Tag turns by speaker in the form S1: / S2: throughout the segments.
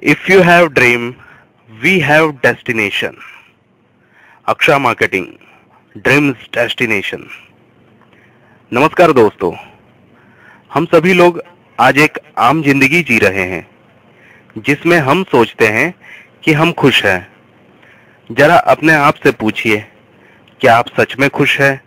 S1: If you have dream, we have destination. अक्षा marketing, dreams destination. नमस्कार दोस्तों, हम सभी लोग आज एक आम जिंदगी जी रहे हैं जिसमें हम सोचते हैं कि हम खुश हैं। जरा अपने आप से पूछिए, क्या आप सच में खुश हैं,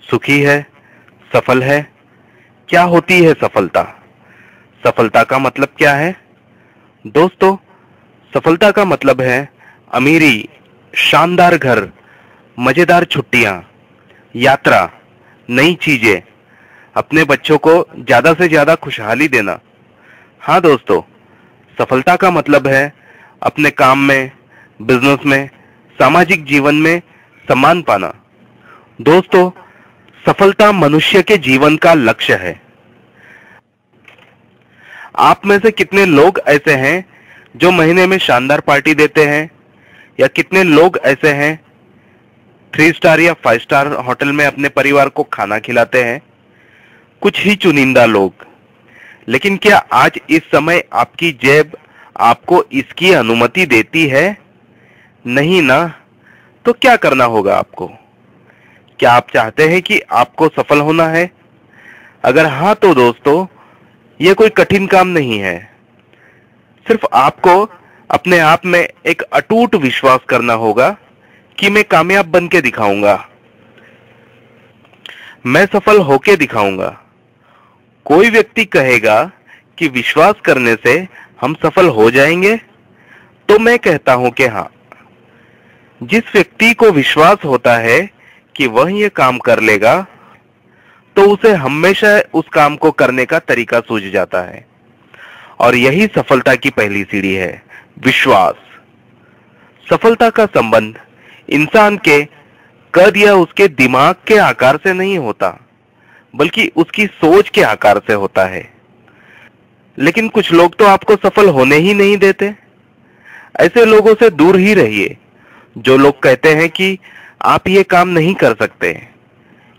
S1: सुखी है, सफल है? क्या होती है सफलता? सफलता का मतलब क्या है? दोस्तों, सफलता का मतलब है अमीरी, शानदार घर, मजेदार छुट्टियां, यात्रा, नई चीजें, अपने बच्चों को ज्यादा से ज्यादा खुशहाली देना। हाँ दोस्तों, सफलता का मतलब है अपने काम में, बिजनेस में, सामाजिक जीवन में सम्मान पाना। दोस्तों, सफलता मनुष्य के जीवन का लक्ष्य है। आप में से कितने लोग ऐसे हैं जो महीने में शानदार पार्टी देते हैं, या कितने लोग ऐसे हैं 3 स्टार या 5 स्टार होटल में अपने परिवार को खाना खिलाते हैं? कुछ ही चुनिंदा लोग। लेकिन क्या आज इस समय आपकी जेब आपको इसकी अनुमति देती है? नहीं ना। तो क्या करना होगा आपको? क्या आप चाहते हैं कि आपको सफल होना है? अगर हाँ तो दोस्तों, यह कोई कठिन काम नहीं है। सिर्फ आपको अपने आप में एक अटूट विश्वास करना होगा कि मैं कामयाब बन के दिखाऊंगा, मैं सफल होके दिखाऊंगा। कोई व्यक्ति कहेगा कि विश्वास करने से हम सफल हो जाएंगे, तो मैं कहता हूं कि हाँ। जिस व्यक्ति को विश्वास होता है कि वह ये काम कर लेगा, तो उसे हमेशा उस काम को करने का तरीका सूझ जाता है। और यही सफलता की पहली सीढ़ी है, विश्वास। सफलता का संबंध इंसान के कद या उसके दिमाग के आकार से नहीं होता, बल्कि उसकी सोच के आकार से होता है। लेकिन कुछ लोग तो आपको सफल होने ही नहीं देते। ऐसे लोगों से दूर ही रहिए, जो लोग कहते हैं कि आप ये काम नहीं कर सकते।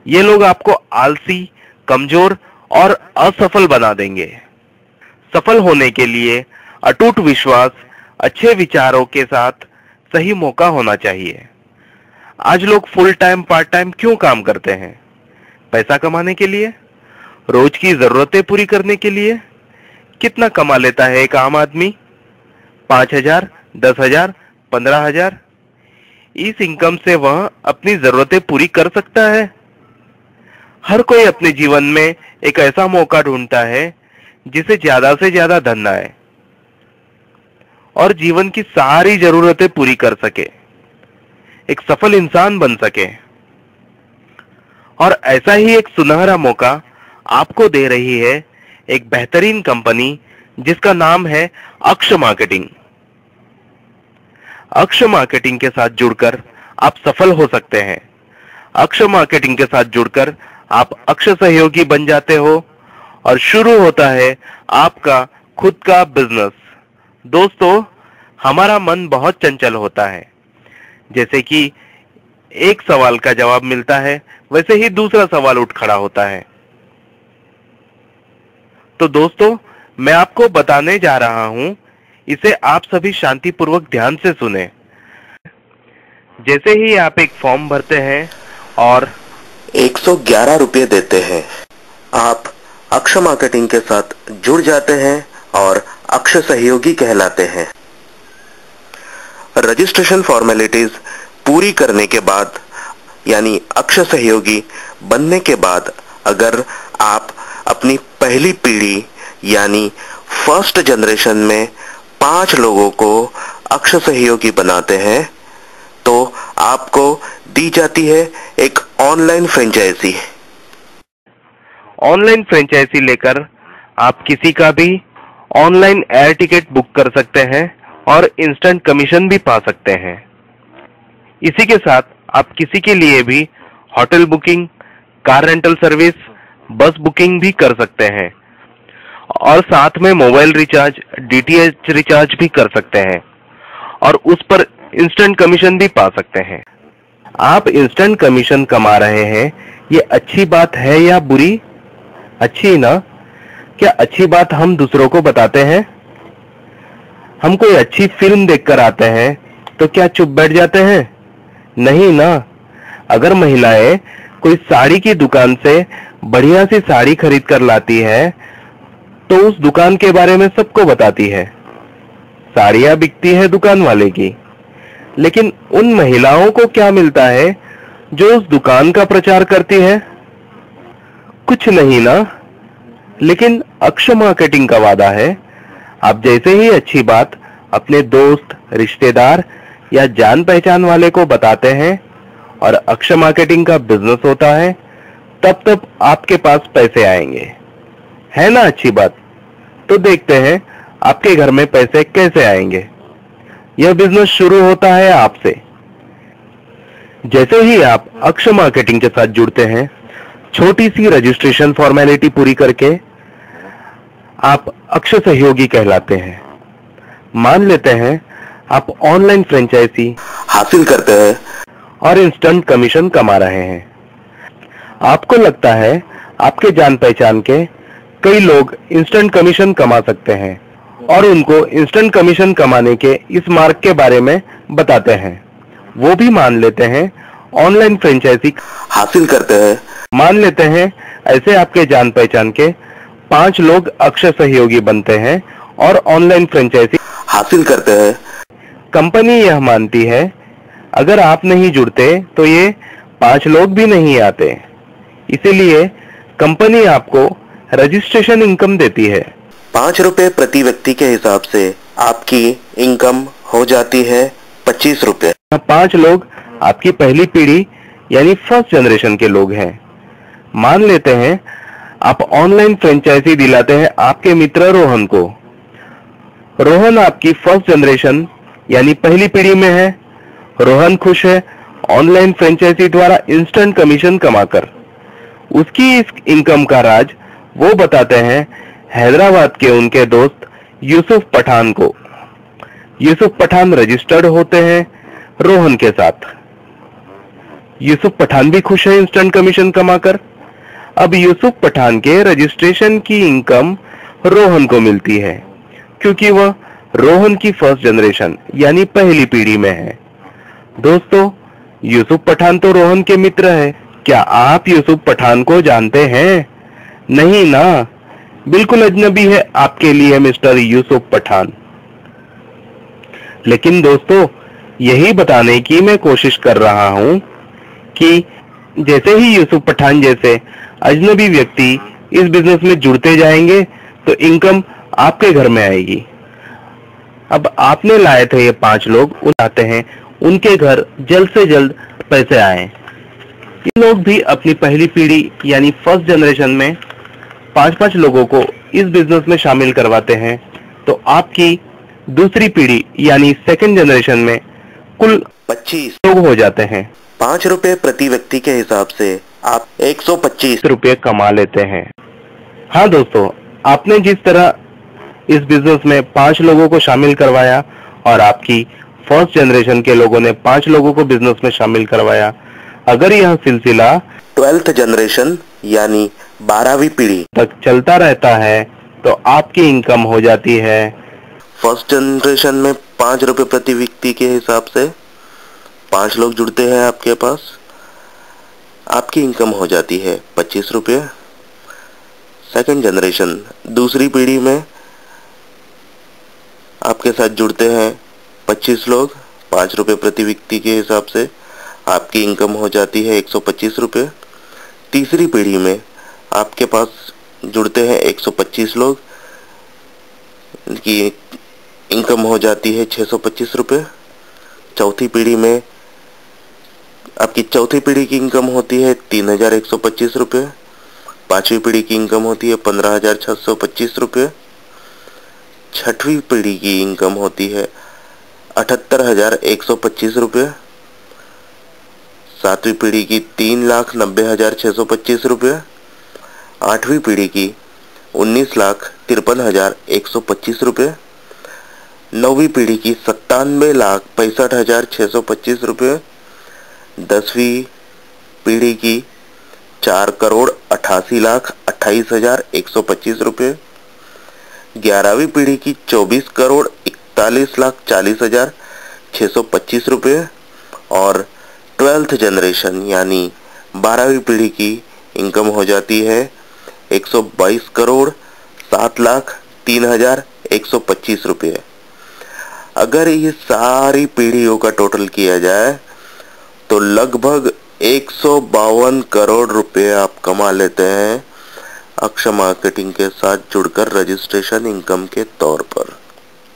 S1: ये लोग आपको आलसी, कमजोर और असफल बना देंगे। सफल होने के लिए अटूट विश्वास, अच्छे विचारों के साथ सही मौका होना चाहिए। आज लोग फुल टाइम, पार्ट टाइम क्यों काम करते हैं? पैसा कमाने के लिए, रोज की जरूरतें पूरी करने के लिए। कितना कमा लेता है एक आम आदमी? 5,000, 10,000, 15,000। इस इनकम से वह अपनी जरूरतें पूरी कर सकता है? हर कोई अपने जीवन में एक ऐसा मौका ढूंढता है जिसे ज्यादा से ज्यादा धन आए और जीवन की सारी जरूरतें पूरी कर सके, एक सफल इंसान बन सके। और ऐसा ही एक सुनहरा मौका आपको दे रही है एक बेहतरीन कंपनी जिसका नाम है अक्ष मार्केटिंग। अक्ष मार्केटिंग के साथ जुड़कर आप सफल हो सकते हैं। अक्ष मार्केटिंग के साथ जुड़कर आप अक्ष सहयोगी बन जाते हो और शुरू होता है आपका खुद का बिजनेस। दोस्तों, हमारा मन बहुत चंचल होता है। जैसे कि एक सवाल का जवाब मिलता है, वैसे ही दूसरा सवाल उठ खड़ा होता है। तो दोस्तों, मैं आपको बताने जा रहा हूं, इसे आप सभी शांतिपूर्वक ध्यान से सुने। जैसे ही आप एक फॉर्म भरते हैं और
S2: 111 रुपये देते हैं, आप अक्ष मार्केटिंग के साथ जुड़ जाते हैं और अक्ष सहयोगी कहलाते हैं। रजिस्ट्रेशन फॉर्मेलिटीज पूरी करने के बाद, यानी अक्ष सहयोगी बनने के बाद, अगर आप अपनी पहली पीढ़ी यानी फर्स्ट जनरेशन में 5 लोगों को अक्ष सहयोगी बनाते हैं, तो आपको दी जाती है एक ऑनलाइन फ्रेंचाइजी।
S1: ऑनलाइन फ्रेंचाइजी लेकर आप किसी का भी ऑनलाइन एयर टिकट बुक कर सकते हैं और इंस्टेंट कमीशन भी पा सकते हैं। इसी के साथ आप किसी के लिए भी hotel booking, car rental service, बस बुकिंग भी कर सकते हैं और साथ में मोबाइल रिचार्ज, डीटीएच रिचार्ज भी कर सकते हैं और उस पर इंस्टेंट कमीशन भी पा सकते हैं। आप इंस्टेंट कमीशन कमा रहे हैं, ये अच्छी बात है या बुरी? अच्छी ना? क्या अच्छी बात हम दूसरों को बताते हैं? हम कोई अच्छी फिल्म देखकर आते हैं तो क्या चुप बैठ जाते हैं? नहीं ना। अगर महिलाएं कोई साड़ी की दुकान से बढ़िया सी साड़ी खरीद कर लाती है तो उस दुकान के बारे में सबको बताती है। साड़ियां बिकती है दुकान वाले की, लेकिन उन महिलाओं को क्या मिलता है जो उस दुकान का प्रचार करती है? कुछ नहीं ना। लेकिन अक्ष मार्केटिंग का वादा है, आप जैसे ही अच्छी बात अपने दोस्त, रिश्तेदार या जान पहचान वाले को बताते हैं और अक्ष मार्केटिंग का बिजनेस होता है, तब तब आपके पास पैसे आएंगे। है ना अच्छी बात? तो देखते हैं आपके घर में पैसे कैसे आएंगे। यह बिजनेस शुरू होता है आपसे। जैसे ही आप अक्ष मार्केटिंग के साथ जुड़ते हैं, छोटी सी रजिस्ट्रेशन फॉर्मेलिटी पूरी करके आप अक्ष सहयोगी कहलाते हैं। मान लेते हैं आप ऑनलाइन फ्रेंचाइजी
S2: हासिल करते हैं
S1: और इंस्टेंट कमीशन कमा रहे हैं। आपको लगता है आपके जान पहचान के कई लोग इंस्टेंट कमीशन कमा सकते हैं और उनको इंस्टेंट कमीशन कमाने के इस मार्ग के बारे में बताते हैं। वो भी मान लेते हैं ऑनलाइन फ्रेंचाइजी
S2: हासिल करते हैं।
S1: मान लेते हैं ऐसे आपके जान पहचान के 5 लोग अक्ष सहयोगी बनते हैं और ऑनलाइन फ्रेंचाइजी
S2: हासिल करते हैं।
S1: कंपनी यह मानती है अगर आप नहीं जुड़ते तो ये 5 लोग भी नहीं आते। इसीलिए कंपनी आपको रजिस्ट्रेशन इनकम देती है।
S2: 5 रुपए प्रति व्यक्ति के हिसाब से आपकी इनकम हो जाती है 25 रुपए।
S1: 5 लोग आपकी पहली पीढ़ी यानी फर्स्ट जनरेशन के लोग हैं। मान लेते हैं आप ऑनलाइन फ्रेंचाइजी दिलाते हैं आपके मित्र रोहन को। रोहन आपकी फर्स्ट जनरेशन यानी पहली पीढ़ी में है। रोहन खुश है ऑनलाइन फ्रेंचाइजी द्वारा इंस्टेंट कमीशन कमाकर। उसकी इस इनकम का राज वो बताते हैं हैदराबाद के उनके दोस्त यूसुफ पठान को। यूसुफ पठान रजिस्टर्ड होते हैं रोहन के साथ। यूसुफ पठान भी खुश है इंस्टेंट कमीशन कमाकर। अब यूसुफ पठान के रजिस्ट्रेशन की इनकम रोहन को मिलती है, क्योंकि वह रोहन की फर्स्ट जनरेशन यानी पहली पीढ़ी में है। दोस्तों, यूसुफ पठान तो रोहन के मित्र है। क्या आप यूसुफ पठान को जानते हैं? नहीं ना, बिल्कुल अजनबी है आपके लिए मिस्टर यूसुफ पठान। लेकिन दोस्तों, यही बताने की मैं कोशिश कर रहा हूं कि जैसे ही यूसुफ पठान जैसे अजनबी व्यक्ति इस बिजनेस में जुड़ते जाएंगे तो इनकम आपके घर में आएगी। अब आपने लाए थे ये 5 लोग, आते हैं उनके घर जल्द से जल्द पैसे आए। ये लोग भी अपनी पहली पीढ़ी यानी फर्स्ट जनरेशन में 5-5 लोगों को इस बिजनेस में शामिल करवाते हैं, तो आपकी दूसरी पीढ़ी यानी सेकंड जनरेशन में कुल
S2: 25
S1: लोग हो जाते हैं।
S2: 5 रुपए प्रति व्यक्ति के हिसाब से आप 125
S1: रुपये कमा लेते हैं। हाँ दोस्तों, आपने जिस तरह इस बिजनेस में 5 लोगों को शामिल करवाया और आपकी फर्स्ट जनरेशन के लोगों ने 5 लोगों को बिजनेस में शामिल करवाया, अगर यह सिलसिला
S2: 12th जनरेशन यानी 12वीं पीढ़ी
S1: तक चलता रहता है तो आपकी इनकम हो जाती है।
S2: फर्स्ट जनरेशन में 5 रुपए प्रति व्यक्ति के हिसाब से 5 लोग जुड़ते हैं आपके पास, आपकी इनकम हो जाती है 25 रुपये। सेकंड जनरेशन दूसरी पीढ़ी में आपके साथ जुड़ते हैं 25 लोग, 5 रुपए प्रति व्यक्ति के हिसाब से आपकी इनकम हो जाती है 125 रुपये। तीसरी पीढ़ी में आपके पास जुड़ते हैं 125 लोग, की इनकम हो जाती है 625 रुपये। चौथी पीढ़ी में आपकी चौथी पीढ़ी की इनकम होती है 3125 रुपये। पांचवी पीढ़ी की इनकम होती है 15625 रुपये। छठवीं पीढ़ी की इनकम होती है 78125 रुपये। सातवीं पीढ़ी की 3,90,625 रुपये। आठवीं पीढ़ी की 19,53,125 रुपये। नौवीं पीढ़ी की 97,65,625 रुपये। 10वीं पीढ़ी की 4,88,28,125 रुपये। 11वीं पीढ़ी की 24,41,000 41,40,625 रुपये और 12th जनरेशन यानी 12वीं पीढ़ी की इनकम हो जाती है 122,07,03,125 रुपये। अगर ये सारी पीढ़ियों का टोटल किया जाए तो लगभग 152 करोड़ रुपए आप कमा लेते हैं अक्षा मार्केटिंग के साथ जुड़कर रजिस्ट्रेशन इनकम के तौर पर।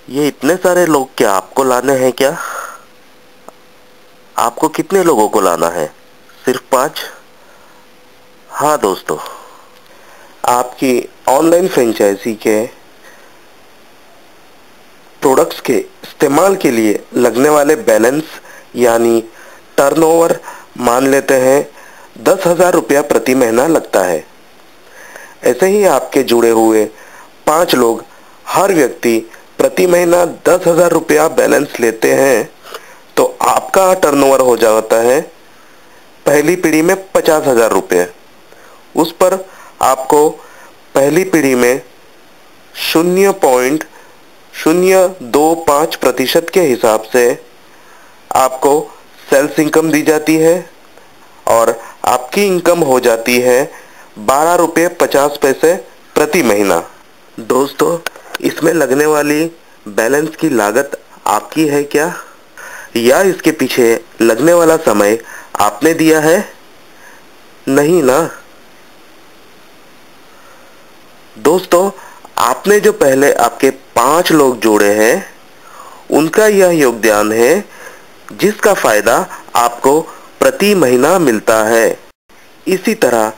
S2: ये इतने सारे लोग क्या आपको लाने हैं क्या? आपको कितने लोगों को लाना है? सिर्फ 5? हाँ दोस्तों, आपकी ऑनलाइन फ्रेंचाइजी के प्रोडक्ट्स के इस्तेमाल के लिए लगने वाले बैलेंस यानी टर्नओवर मान लेते हैं 10,000 रुपया प्रति महीना लगता है। ऐसे ही आपके जुड़े हुए 5 लोग हर व्यक्ति प्रति महीना 10,000 रुपया बैलेंस लेते हैं तो आपका टर्नओवर हो जाता है पहली पीढ़ी में 50,000 रुपये। उस पर आपको पहली पीढ़ी में 0.025% के हिसाब से आपको सेल्स इनकम दी जाती है और आपकी इनकम हो जाती है 12 रुपये 50 पैसे प्रति महीना। दोस्तों, इसमें लगने वाली बैलेंस की लागत आपकी है क्या, या इसके पीछे लगने वाला समय आपने दिया है? नहीं ना दोस्तों, आपने जो पहले आपके 5 लोग जोड़े हैं उनका यह योगदान है जिसका फायदा आपको प्रति महीना मिलता है। इसी तरह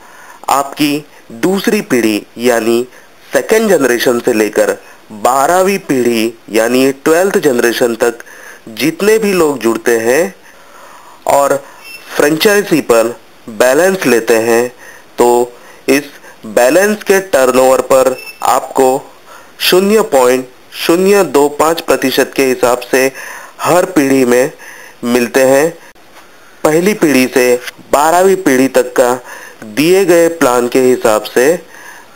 S2: आपकी दूसरी पीढ़ी यानी सेकेंड जनरेशन से लेकर 12वीं पीढ़ी यानी 12th जनरेशन तक जितने भी लोग जुड़ते हैं और फ्रेंचाइजी पर बैलेंस लेते हैं तो इस बैलेंस के टर्नओवर पर आपको 0.025% के हिसाब से हर पीढ़ी में मिलते हैं। पहली पीढ़ी से 12वीं पीढ़ी तक का दिए गए प्लान के हिसाब से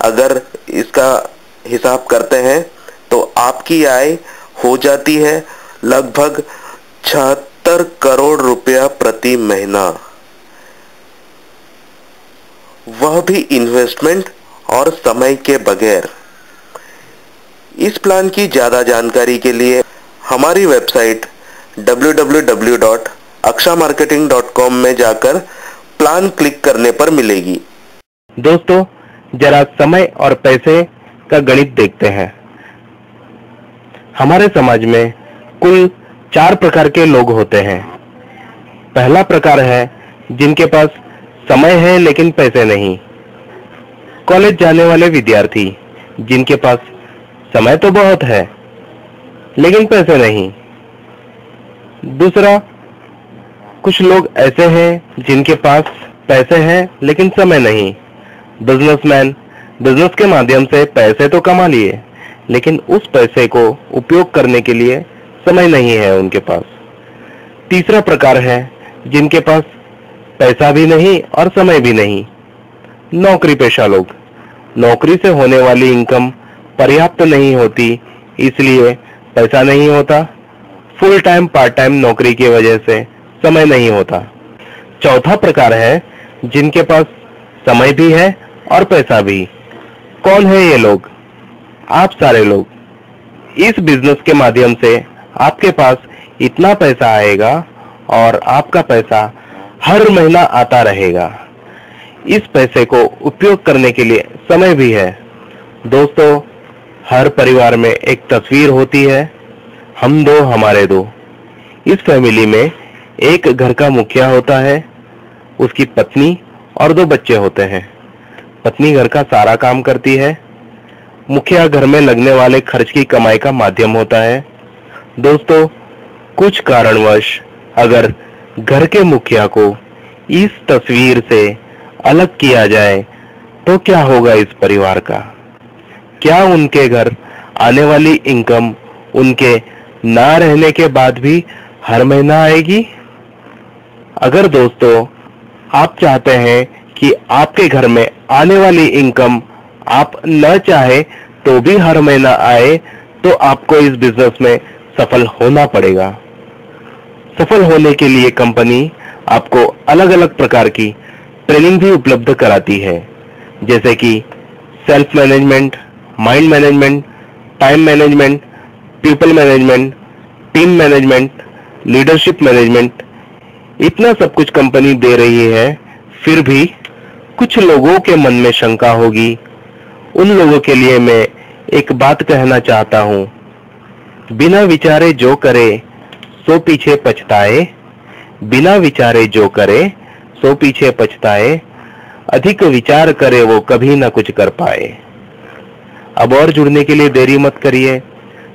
S2: अगर इसका हिसाब करते हैं तो आपकी आय हो जाती है लगभग 76 करोड़ रुपया प्रति महीना, वह भी इन्वेस्टमेंट और समय के बगैर। इस प्लान की ज्यादा जानकारी के लिए हमारी वेबसाइट www.akshamarketing.com में जाकर प्लान क्लिक करने पर मिलेगी।
S1: दोस्तों, जरा समय और पैसे का गणित देखते हैं। हमारे समाज में कुल 4 प्रकार के लोग होते हैं। पहला प्रकार है जिनके पास समय है लेकिन पैसे नहीं। कॉलेज जाने वाले विद्यार्थी जिनके पास समय तो बहुत है लेकिन पैसे नहीं। दूसरा, कुछ लोग ऐसे हैं जिनके पास पैसे हैं लेकिन समय नहीं। बिजनेसमैन बिजनेस के माध्यम से पैसे तो कमा लिए लेकिन उस पैसे को उपयोग करने के लिए समय नहीं है उनके पास। तीसरा प्रकार है जिनके पास पैसा भी नहीं और समय भी नहीं। नौकरी पेशा लोग, नौकरी से होने वाली इनकम पर्याप्त नहीं होती इसलिए पैसा नहीं होता। फुल टाइम पार्ट टाइम नौकरी की वजह से समय नहीं होता। चौथा प्रकार है जिनके पास समय भी है और पैसा भी। कौन है ये लोग? आप सारे लोग। इस बिजनेस के माध्यम से आपके पास इतना पैसा आएगा और आपका पैसा हर महीना आता रहेगा। इस पैसे को उपयोग करने के लिए समय भी है। दोस्तों, हर परिवार में एक तस्वीर होती है, हम दो हमारे दो। इस फैमिली में एक घर का मुखिया होता है, उसकी पत्नी और 2 बच्चे होते हैं। पत्नी घर का सारा काम करती है। मुखिया घर में लगने वाले खर्च की कमाई का माध्यम होता है। दोस्तों, कुछ कारणवश अगर घर के मुखिया को इस तस्वीर से अलग किया जाए तो क्या होगा इस परिवार का? क्या उनके घर आने वाली इनकम उनके ना रहने के बाद भी हर महीना आएगी? अगर दोस्तों आप चाहते हैं कि आपके घर में आने वाली इनकम आप न चाहे तो भी हर महीना आए तो आपको इस बिजनेस में सफल होना पड़ेगा। सफल होने के लिए कंपनी आपको अलग अलग प्रकार की ट्रेनिंग भी उपलब्ध कराती है, जैसे कि self management, mind management, time management, people management, team management, leadership management. इतना सब कुछ कंपनी दे रही है, फिर भी कुछ लोगों के मन में शंका होगी। उन लोगों के लिए मैं एक बात कहना चाहता हूं, बिना विचारे जो करे सो पीछे पछताए, बिना विचारे जो करे सो पीछे पछताए, अधिक विचार करे वो कभी ना कुछ कर पाए। अब और जुड़ने के लिए देरी मत करिए।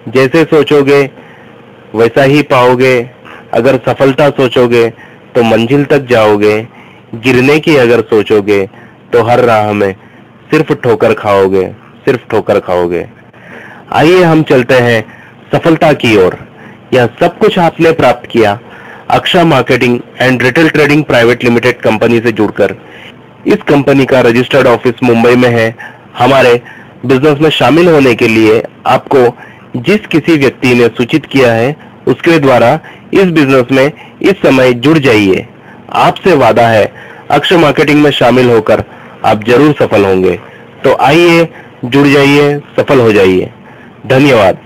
S1: जैसे सोचोगे वैसा ही पाओगे। अगर सफलता सोचोगे तो मंजिल तक जाओगे, गिरने की अगर सोचोगे तो हर राह में सिर्फ ठोकर खाओगे, सिर्फ ठोकर खाओगे। आइए हम चलते हैं सफलता की ओर। यह सब कुछ आपने प्राप्त किया Aksha marketing and retail trading private limited company से जुड़कर। इस कंपनी का रजिस्टर्ड ऑफिस मुंबई में है। हमारे बिजनेस में शामिल होने के लिए आपको जिस किसी व्यक्ति ने सूचित किया है उसके द्वारा इस बिजनेस में इस समय जुड़ जाइए। आपसे वादा है, अक्षा मार्केटिंग में शामिल होकर आप जरूर सफल होंगे। तो आइए जुड़ जाइए, सफल हो जाइए। धन्यवाद।